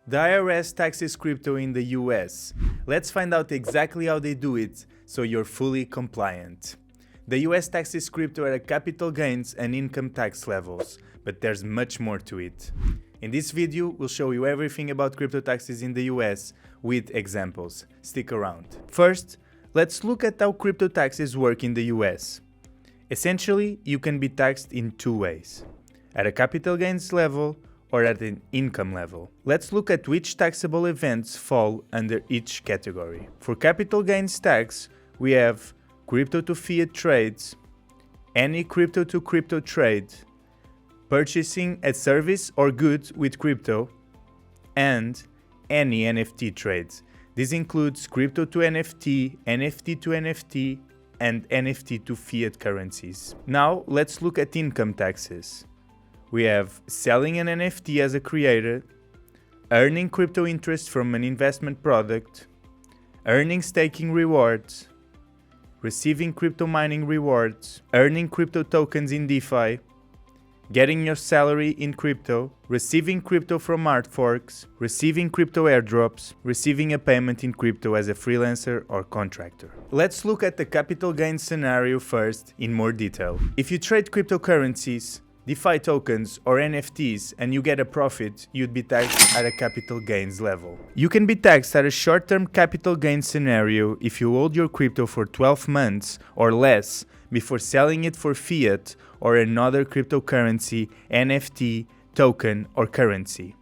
The IRS taxes crypto in the US. Let's find out exactly how they do it so you're fully compliant. The US taxes crypto at a capital gains and income tax levels, but there's much more to it. In this video, we'll show you everything about crypto taxes in the US with examples. Stick around. First, let's look at how crypto taxes work in the US. Essentially, you can be taxed in two ways: at a capital gains level or at an income level. Let's look at which taxable events fall under each category. For capital gains tax, we have crypto-to-fiat trades, any crypto-to-crypto trade, purchasing a service or good with crypto, and any NFT trades. This includes crypto to NFT, NFT to NFT, and NFT to fiat currencies. Now, let's look at income taxes. We have selling an NFT as a creator, earning crypto interest from an investment product, earning staking rewards, receiving crypto mining rewards, earning crypto tokens in DeFi, getting your salary in crypto, receiving crypto from art forks, receiving crypto airdrops, receiving a payment in crypto as a freelancer or contractor. Let's look at the capital gains scenario first in more detail. If you trade cryptocurrencies, DeFi tokens or NFTs and you get a profit, you'd be taxed at a capital gains level. You can be taxed at a short-term capital gains scenario if you hold your crypto for 12 months or less before selling it for fiat or another cryptocurrency, NFT, token, or currency.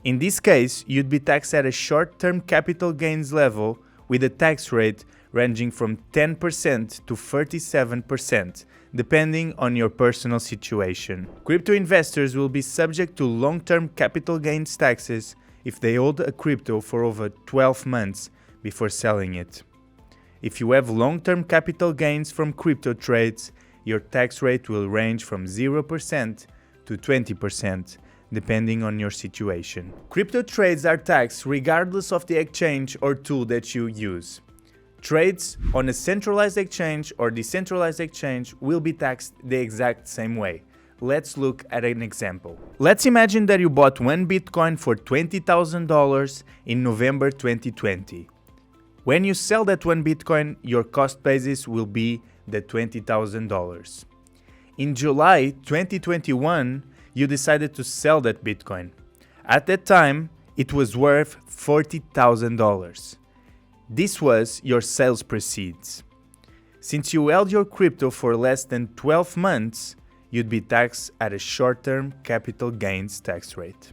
In this case, you'd be taxed at a short-term capital gains level with a tax rate ranging from 10% to 37%, depending on your personal situation. Crypto investors will be subject to long-term capital gains taxes if they hold a crypto for over 12 months before selling it. If you have long-term capital gains from crypto trades, your tax rate will range from 0% to 20%, depending on your situation. Crypto trades are taxed regardless of the exchange or tool that you use. Trades on a centralized exchange or decentralized exchange will be taxed the exact same way. Let's look at an example. Let's imagine that you bought one Bitcoin for $20,000 in November 2020. When you sell that one Bitcoin, your cost basis will be the $20,000. In July 2021, you decided to sell that Bitcoin. At that time, it was worth $40,000. This was your sales proceeds. Since you held your crypto for less than 12 months, you'd be taxed at a short-term capital gains tax rate.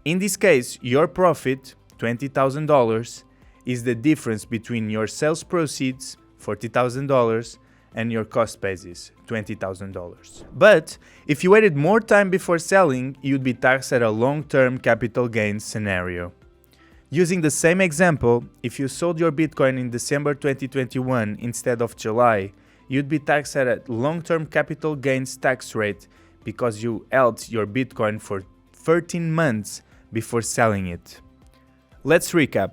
In this case, your profit, $20,000, is the difference between your sales proceeds, $40,000, and your cost basis, $20,000. But if you waited more time before selling, you'd be taxed at a long-term capital gains scenario. Using the same example, if you sold your Bitcoin in December 2021 instead of July, you'd be taxed at a long-term capital gains tax rate because you held your Bitcoin for 13 months before selling it. Let's recap.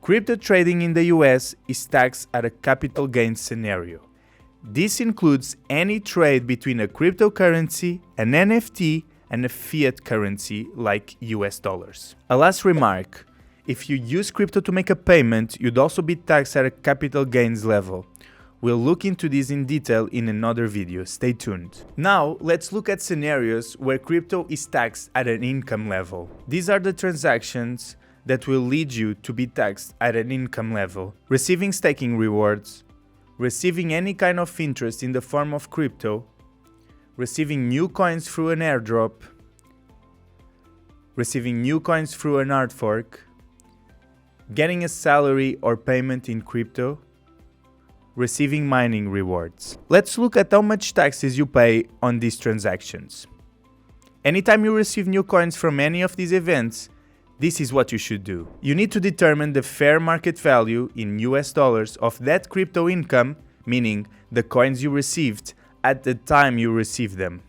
Crypto trading in the US is taxed at a capital gains scenario. This includes any trade between a cryptocurrency, an NFT, and a fiat currency like US dollars. A last remark. If you use crypto to make a payment, you'd also be taxed at a capital gains level. We'll look into this in detail in another video, stay tuned. Now, let's look at scenarios where crypto is taxed at an income level. These are the transactions that will lead you to be taxed at an income level. Receiving staking rewards, receiving any kind of interest in the form of crypto, receiving new coins through an airdrop, receiving new coins through an art fork, getting a salary or payment in crypto, receiving mining rewards. Let's look at how much taxes you pay on these transactions. Anytime you receive new coins from any of these events, this is what you should do. You need to determine the fair market value in US dollars of that crypto income, meaning the coins you received at the time you received them.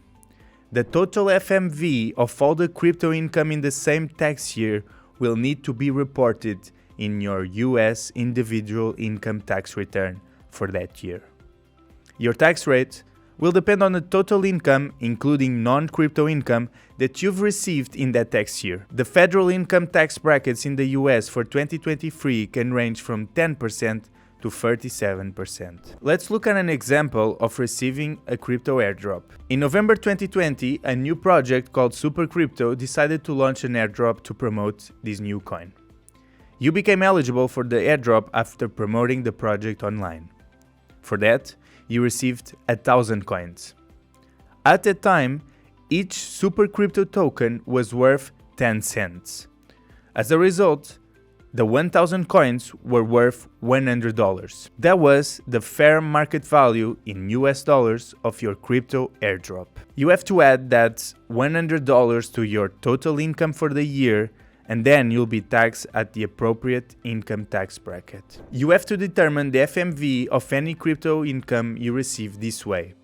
The total FMV of all the crypto income in the same tax year will need to be reported in your US individual income tax return for that year. Your tax rate will depend on the total income, including non-crypto income, that you've received in that tax year. The federal income tax brackets in the US for 2023 can range from 10% to 37%. Let's look at an example of receiving a crypto airdrop. In November 2020, a new project called Super Crypto decided to launch an airdrop to promote this new coin. You became eligible for the airdrop after promoting the project online. For that, you received 1,000 coins. At that time, each Super Crypto token was worth 10 cents. As a result, the 1,000 coins were worth $100. That was the fair market value in US dollars of your crypto airdrop. You have to add that $100 to your total income for the year, and then you'll be taxed at the appropriate income tax bracket. You have to determine the FMV of any crypto income you receive this way.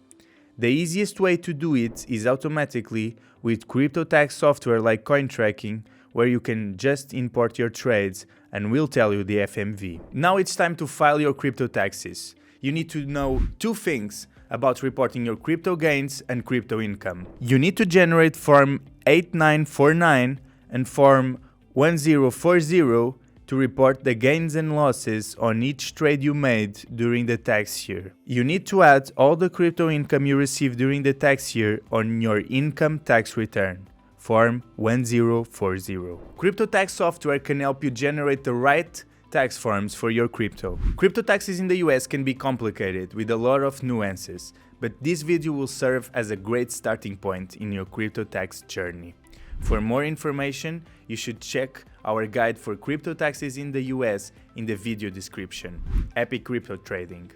The easiest way to do it is automatically with crypto tax software like CoinTracking, where you can just import your trades and we'll tell you the FMV. Now it's time to file your crypto taxes. You need to know two things about reporting your crypto gains and crypto income. You need to generate Form 8949 and Form 1040 to report the gains and losses on each trade you made during the tax year. You need to add all the crypto income you received during the tax year on your income tax return. Form 1040. Crypto tax software can help you generate the right tax forms for your crypto. Crypto taxes in the US can be complicated with a lot of nuances, but this video will serve as a great starting point in your crypto tax journey. For more information, you should check our guide for crypto taxes in the US in the video description. Happy crypto trading!